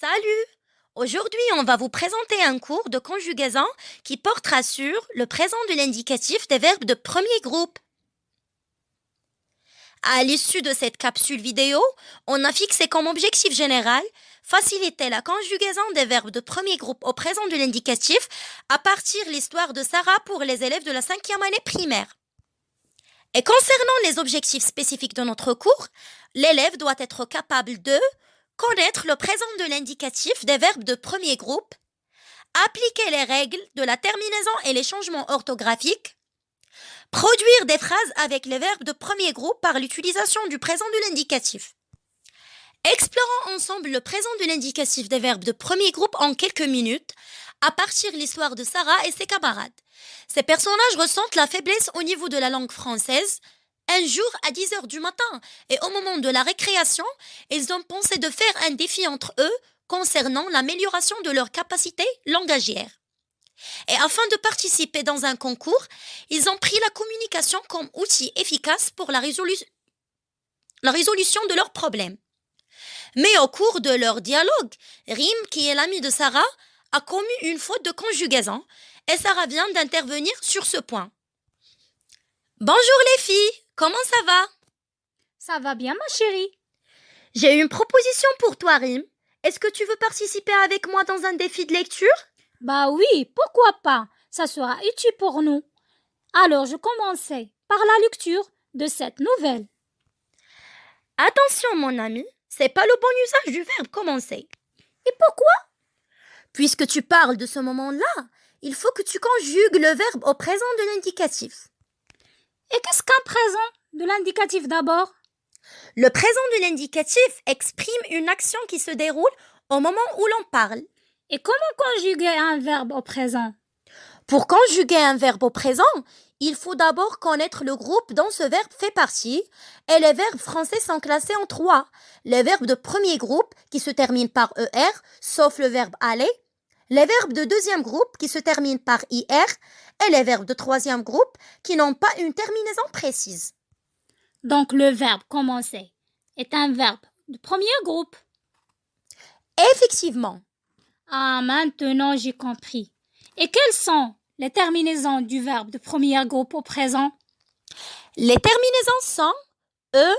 Salut! Aujourd'hui, on va vous présenter un cours de conjugaison qui portera sur le présent de l'indicatif des verbes de premier groupe. À l'issue de cette capsule vidéo, on a fixé comme objectif général faciliter la conjugaison des verbes de premier groupe au présent de l'indicatif à partir de l'histoire de Sarah pour les élèves de la 5e année primaire. Et concernant les objectifs spécifiques de notre cours, l'élève doit être capable de connaître le présent de l'indicatif des verbes de premier groupe, appliquer les règles de la terminaison et les changements orthographiques, produire des phrases avec les verbes de premier groupe par l'utilisation du présent de l'indicatif. Explorons ensemble le présent de l'indicatif des verbes de premier groupe en quelques minutes, à partir de l'histoire de Sarah et ses camarades. Ces personnages ressentent la faiblesse au niveau de la langue française. Un jour, à 10 heures du matin et au moment de la récréation, ils ont pensé de faire un défi entre eux concernant l'amélioration de leurs capacités langagières. Et afin de participer dans un concours, ils ont pris la communication comme outil efficace pour la résolution de leurs problèmes. Mais au cours de leur dialogue, Rim, qui est l'ami de Sarah, a commis une faute de conjugaison et Sarah vient d'intervenir sur ce point. Bonjour les filles, comment ça va? Ça va bien, ma chérie? J'ai une proposition pour toi, Rim. Est-ce que tu veux participer avec moi dans un défi de lecture? Bah oui, pourquoi pas? Ça sera utile pour nous. Alors, je commençais par la lecture de cette nouvelle. Attention, mon ami, c'est pas le bon usage du verbe commencer. Et pourquoi? Puisque tu parles de ce moment-là, il faut que tu conjugues le verbe au présent de l'indicatif. Et qu'est-ce qu'un présent de l'indicatif d'abord? Le présent de l'indicatif exprime une action qui se déroule au moment où l'on parle. Et comment conjuguer un verbe au présent? Pour conjuguer un verbe au présent, il faut d'abord connaître le groupe dont ce verbe fait partie, et les verbes français sont classés en 3. Les verbes de premier groupe qui se terminent par ER, sauf le verbe aller, les verbes de deuxième groupe qui se terminent par IR, et les verbes de troisième groupe qui n'ont pas une terminaison précise. Donc le verbe commencer est un verbe de premier groupe. Effectivement. Ah, maintenant j'ai compris. Et quelles sont les terminaisons du verbe de premier groupe au présent? Les terminaisons sont E,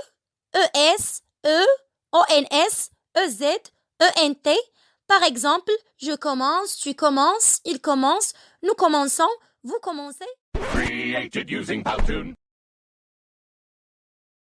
ES, E, ONS, EZ, ENT. Par exemple, je commence, tu commences, il commence, nous commençons, vous commencez. Created using Powtoon.